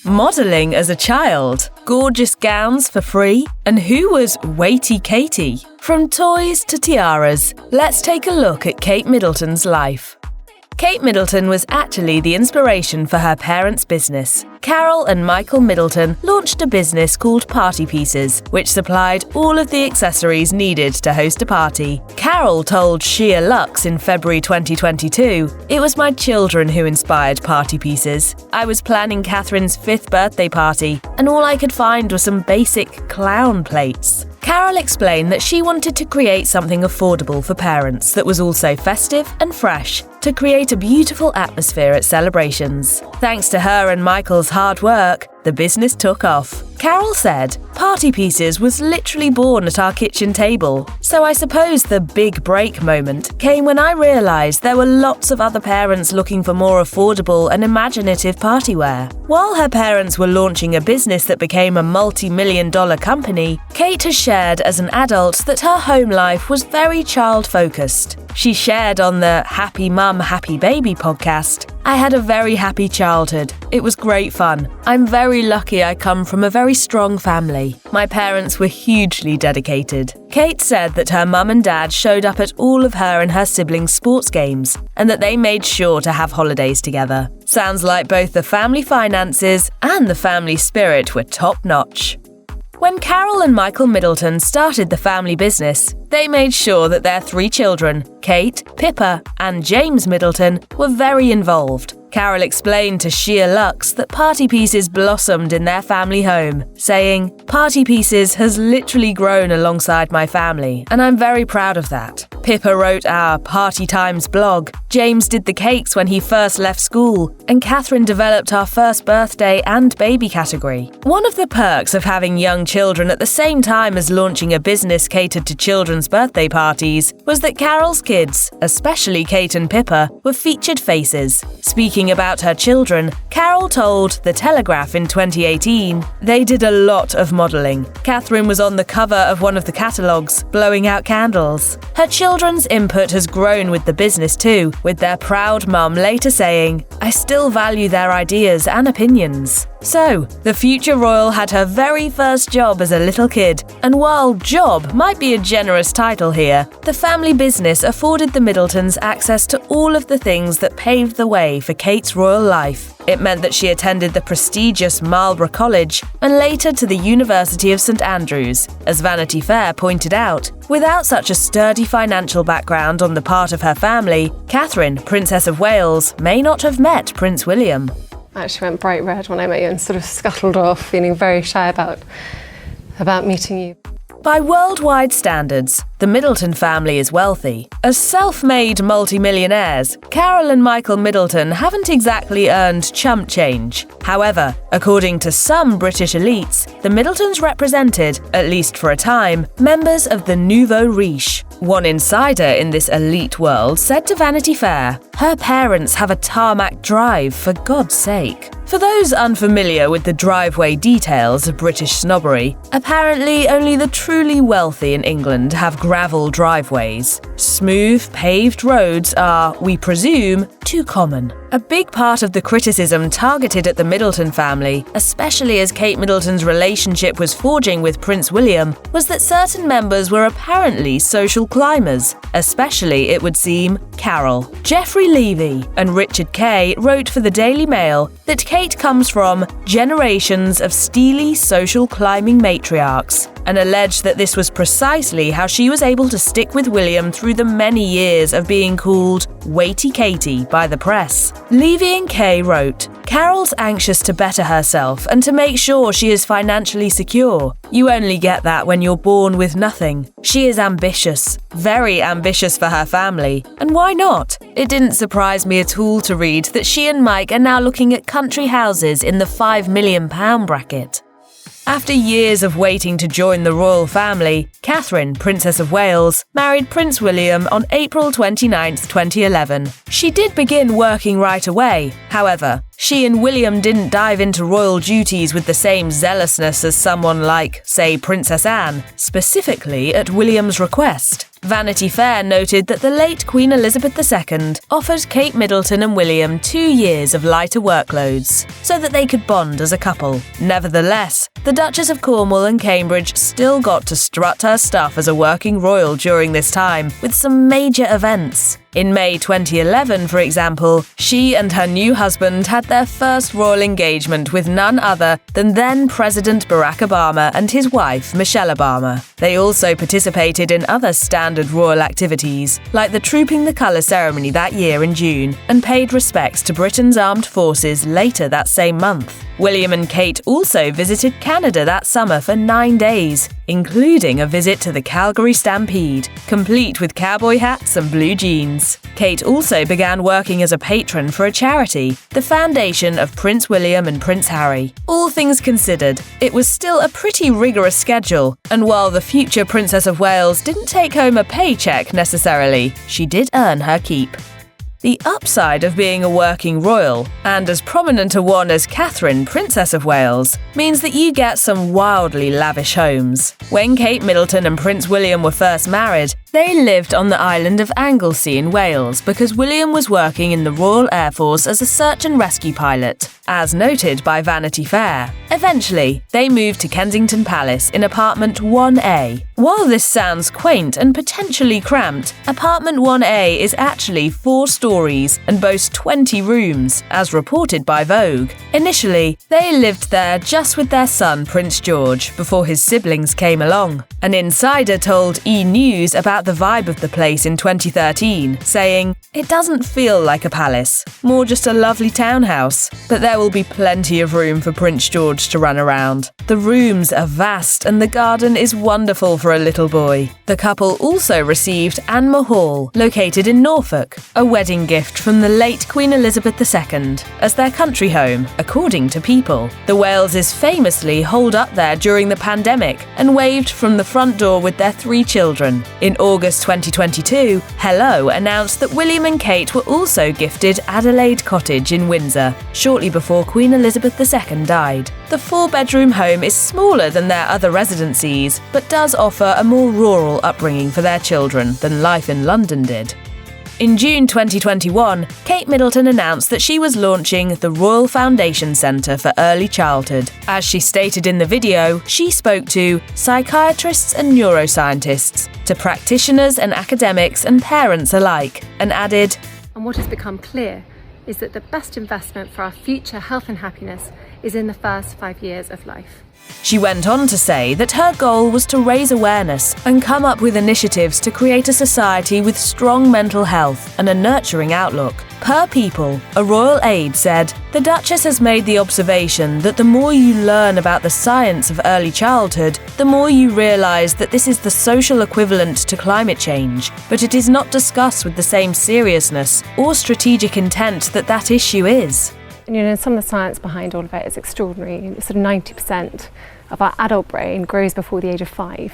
Modelling as a child, gorgeous gowns for free, and who was Weighty Katie? From toys to tiaras, let's take a look at Kate Middleton's life. Kate Middleton was actually the inspiration for her parents' business. Carol and Michael Middleton launched a business called Party Pieces, which supplied all of the accessories needed to host a party. Carol told Shea Lux in February 2022, "It was my children who inspired Party Pieces. I was planning Catherine's 5th birthday party, and all I could find were some basic clown plates." Carol explained that she wanted to create something affordable for parents that was also festive and fresh to create a beautiful atmosphere at celebrations. Thanks to her and Michael's hard work, the business took off. Carol said, "Party Pieces was literally born at our kitchen table. So I suppose the big break moment came when I realised there were lots of other parents looking for more affordable and imaginative party wear." While her parents were launching a business that became a multi-million-dollar company, Kate has shared as an adult that her home life was very child-focused. She shared on the Happy Mum, Happy Baby podcast, "I had a very happy childhood. It was great fun. I'm very lucky I come from a very strong family. My parents were hugely dedicated." Kate said that her mum and dad showed up at all of her and her siblings' sports games, and that they made sure to have holidays together. Sounds like both the family finances and the family spirit were top-notch. When Carol and Michael Middleton started the family business, they made sure that their 3 children, Kate, Pippa, and James Middleton, were very involved. Carol explained to Shea Lux that Party Pieces blossomed in their family home, saying, "Party Pieces has literally grown alongside my family, and I'm very proud of that." Pippa wrote our Party Times blog, James did the cakes when he first left school, and Catherine developed our first birthday and baby category. One of the perks of having young children at the same time as launching a business catered to children's birthday parties was that Carol's kids, especially Kate and Pippa, were featured faces. Speaking about her children, Carol told The Telegraph in 2018, "They did a lot of modelling. Catherine was on the cover of one of the catalogues, blowing out candles." Her children's input has grown with the business too, with their proud mum later saying, "I still value their ideas and opinions." So, the future royal had her very first job as a little kid, and while job might be a generous title here, the family business afforded the Middletons access to all of the things that paved the way for Kate's royal life. It meant that she attended the prestigious Marlborough College and later to the University of St Andrews. As Vanity Fair pointed out, without such a sturdy financial background on the part of her family, Catherine, Princess of Wales, may not have met Prince William. I actually went bright red when I met you and sort of scuttled off, feeling very shy about meeting you. By worldwide standards, the Middleton family is wealthy. As self-made multimillionaires, Carol and Michael Middleton haven't exactly earned chump change. However, according to some British elites, the Middletons represented, at least for a time, members of the nouveau riche. One insider in this elite world said to Vanity Fair, "Her parents have a tarmac drive, for God's sake." For those unfamiliar with the driveway details of British snobbery, apparently only the truly wealthy in England have gravel driveways. Smooth, paved roads are, we presume, too common. A big part of the criticism targeted at the Middleton family, especially as Kate Middleton's relationship was forging with Prince William, was that certain members were apparently social climbers, especially, it would seem, Carol. Geoffrey Levy and Richard Kay wrote for the Daily Mail that Kate comes from generations of steely social climbing matriarchs, and alleged that this was precisely how she was able to stick with William through the many years of being called Weighty Katie by the press. Levy and Kay wrote, "Carol's anxious to better herself and to make sure she is financially secure. You only get that when you're born with nothing. She is ambitious, very ambitious for her family. And why not? It didn't surprise me at all to read that she and Mike are now looking at country houses in the £5 million bracket." After years of waiting to join the royal family, Catherine, Princess of Wales, married Prince William on April 29, 2011. She did begin working right away. However, she and William didn't dive into royal duties with the same zealousness as someone like, say, Princess Anne, specifically at William's request. Vanity Fair noted that the late Queen Elizabeth II offered Kate Middleton and William 2 years of lighter workloads so that they could bond as a couple. Nevertheless, the Duchess of Cornwall and Cambridge still got to strut her stuff as a working royal during this time, with some major events. In May 2011, for example, she and her new husband had their first royal engagement with none other than then-President Barack Obama and his wife, Michelle Obama. They also participated in other standard royal activities, like the Trooping the Colour ceremony that year in June, and paid respects to Britain's armed forces later that same month. William and Kate also visited Canada that summer for 9 days, including a visit to the Calgary Stampede, complete with cowboy hats and blue jeans. Kate also began working as a patron for a charity, the Foundation of Prince William and Prince Harry. All things considered, it was still a pretty rigorous schedule, and while the future Princess of Wales didn't take home a paycheck necessarily, she did earn her keep. The upside of being a working royal, and as prominent a one as Catherine, Princess of Wales, means that you get some wildly lavish homes. When Kate Middleton and Prince William were first married, they lived on the island of Anglesey in Wales because William was working in the Royal Air Force as a search and rescue pilot, as noted by Vanity Fair. Eventually, they moved to Kensington Palace in apartment 1A. While this sounds quaint and potentially cramped, apartment 1A is actually 4 stories and boasts 20 rooms, as reported by Vogue. Initially, they lived there just with their son Prince George before his siblings came along. An insider told E! News about the vibe of the place in 2013, saying, "It doesn't feel like a palace, more just a lovely townhouse, but there will be plenty of room for Prince George to run around. The rooms are vast and the garden is wonderful for a little boy." The couple also received Anmer Hall, located in Norfolk, a wedding gift from the late Queen Elizabeth II, as their country home, according to People. The Waleses famously holed up there during the pandemic and waved from the front door with their 3 children. In August 2022, Hello announced that William and Kate were also gifted Adelaide Cottage in Windsor, shortly before Queen Elizabeth II died. The 4-bedroom home is smaller than their other residencies, but does offer a more rural upbringing for their children than life in London did. In June 2021, Kate Middleton announced that she was launching the Royal Foundation Centre for Early Childhood. As she stated in the video, she spoke to psychiatrists and neuroscientists, to practitioners and academics and parents alike, and added, And what has become clear is that the best investment for our future health and happiness is in the first 5 years of life. She went on to say that her goal was to raise awareness and come up with initiatives to create a society with strong mental health and a nurturing outlook. Per People, a royal aide said, "The Duchess has made the observation that the more you learn about the science of early childhood, the more you realise that this is the social equivalent to climate change, but it is not discussed with the same seriousness or strategic intent that that issue is." And some of the science behind all of it is extraordinary. Sort of 90% of our adult brain grows before the age of 5.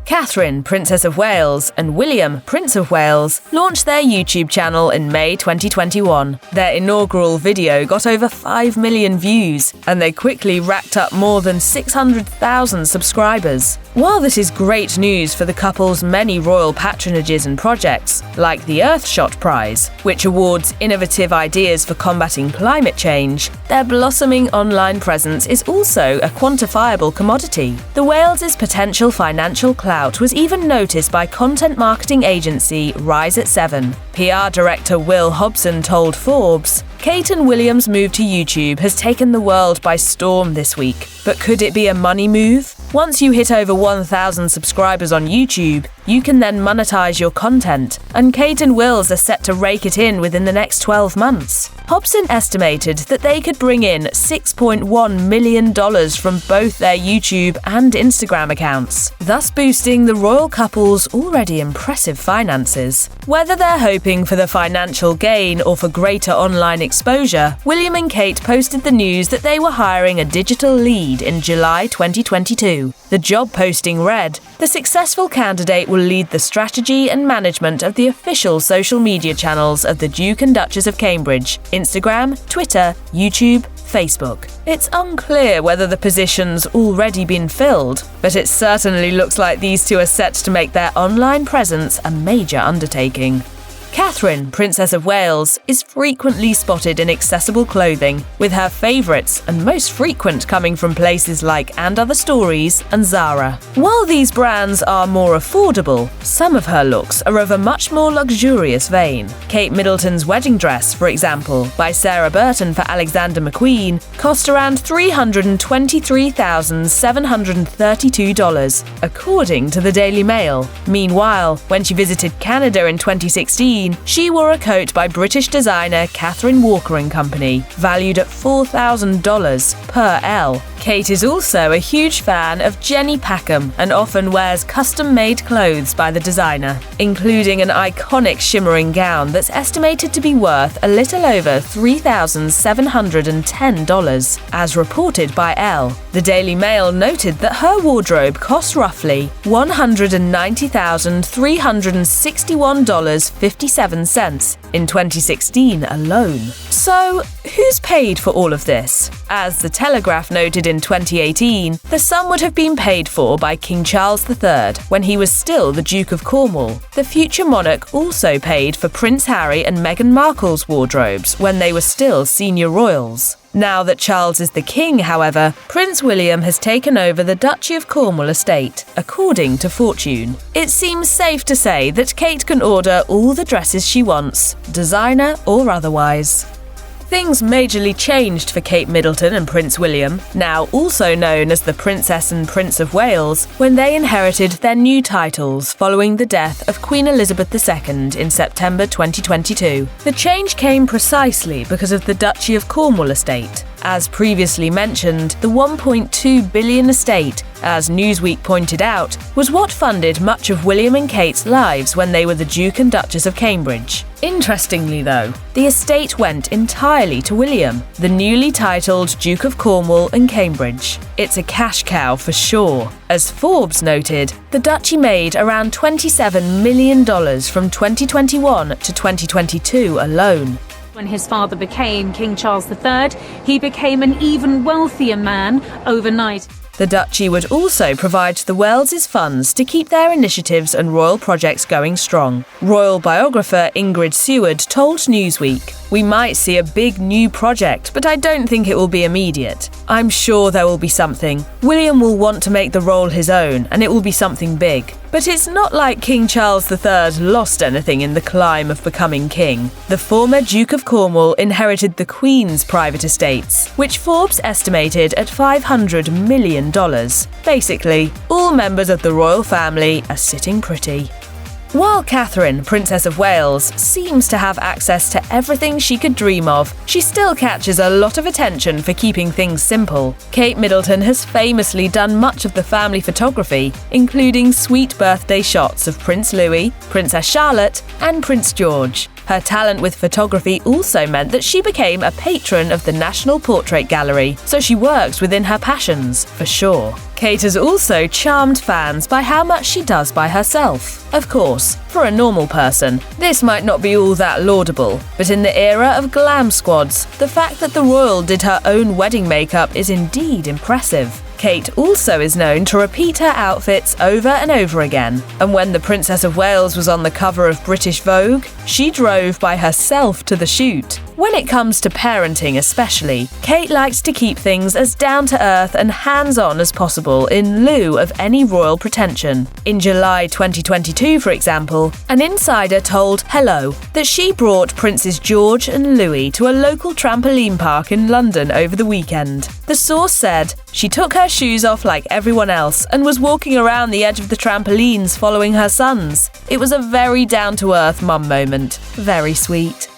Catherine, Princess of Wales, and William, Prince of Wales, launched their YouTube channel in May 2021. Their inaugural video got over 5 million views, and they quickly racked up more than 600,000 subscribers. While this is great news for the couple's many royal patronages and projects, like the Earthshot Prize, which awards innovative ideas for combating climate change, their blossoming online presence is also a quantifiable commodity. The Wales' potential financial clout was even noticed by content marketing agency Rise at 7. PR director Will Hobson told Forbes, "Kate and William's move to YouTube has taken the world by storm this week. But could it be a money move? Once you hit over 1,000 subscribers on YouTube, you can then monetize your content, and Kate and Wills are set to rake it in within the next 12 months. Hobson estimated that they could bring in $6.1 million from both their YouTube and Instagram accounts, thus boosting the royal couple's already impressive finances. Whether they're hoping for the financial gain or for greater online exposure, William and Kate posted the news that they were hiring a digital lead in July 2022. 2022. The job posting read, "The successful candidate will lead the strategy and management of the official social media channels of the Duke and Duchess of Cambridge, Instagram, Twitter, YouTube, Facebook." It's unclear whether the position's already been filled, but it certainly looks like these two are set to make their online presence a major undertaking. Catherine, Princess of Wales, is frequently spotted in accessible clothing, with her favourites and most frequent coming from places like And Other Stories and Zara. While these brands are more affordable, some of her looks are of a much more luxurious vein. Kate Middleton's wedding dress, for example, by Sarah Burton for Alexander McQueen, cost around $323,732, according to the Daily Mail. Meanwhile, when she visited Canada in 2016, she wore a coat by British designer Catherine Walker & Company, valued at $4,000 per L. Kate is also a huge fan of Jenny Packham and often wears custom-made clothes by the designer, including an iconic shimmering gown that's estimated to be worth a little over $3,710, as reported by Elle. The Daily Mail noted that her wardrobe cost roughly $190,361.57 in 2016 alone. So, who's paid for all of this? As The Telegraph noted in 2018, the sum would have been paid for by King Charles III when he was still the Duke of Cornwall. The future monarch also paid for Prince Harry and Meghan Markle's wardrobes when they were still senior royals. Now that Charles is the king, however, Prince William has taken over the Duchy of Cornwall estate, according to Fortune. It seems safe to say that Kate can order all the dresses she wants, designer or otherwise. Things majorly changed for Kate Middleton and Prince William, now also known as the Princess and Prince of Wales, when they inherited their new titles following the death of Queen Elizabeth II in September 2022. The change came precisely because of the Duchy of Cornwall estate. As previously mentioned, the $1.2 billion estate, as Newsweek pointed out, was what funded much of William and Kate's lives when they were the Duke and Duchess of Cambridge. Interestingly though, the estate went entirely to William, the newly titled Duke of Cornwall and Cambridge. It's a cash cow for sure. As Forbes noted, the duchy made around $27 million from 2021 to 2022 alone. When his father became King Charles III, he became an even wealthier man overnight. The duchy would also provide the Waleses funds to keep their initiatives and royal projects going strong. Royal biographer Ingrid Seward told Newsweek, "We might see a big new project, but I don't think it will be immediate. I'm sure there will be something. William will want to make the role his own, and it will be something big. But it's not like King Charles III lost anything in the climb of becoming king. The former Duke of Cornwall inherited the Queen's private estates, which Forbes estimated at $500 million. Basically, all members of the royal family are sitting pretty." While Catherine, Princess of Wales, seems to have access to everything she could dream of, she still catches a lot of attention for keeping things simple. Kate Middleton has famously done much of the family photography, including sweet birthday shots of Prince Louis, Princess Charlotte, and Prince George. Her talent with photography also meant that she became a patron of the National Portrait Gallery, so she works within her passions, for sure. Kate has also charmed fans by how much she does by herself. Of course, for a normal person, this might not be all that laudable, but in the era of glam squads, the fact that the royal did her own wedding makeup is indeed impressive. Kate also is known to repeat her outfits over and over again, and when the Princess of Wales was on the cover of British Vogue, she drove by herself to the shoot. When it comes to parenting especially, Kate likes to keep things as down-to-earth and hands-on as possible in lieu of any royal pretension. In July 2022, for example, an insider told Hello that she brought Princes George and Louis to a local trampoline park in London over the weekend. The source said, "She took her shoes off like everyone else and was walking around the edge of the trampolines following her sons. It was a very down-to-earth mum moment. Very sweet."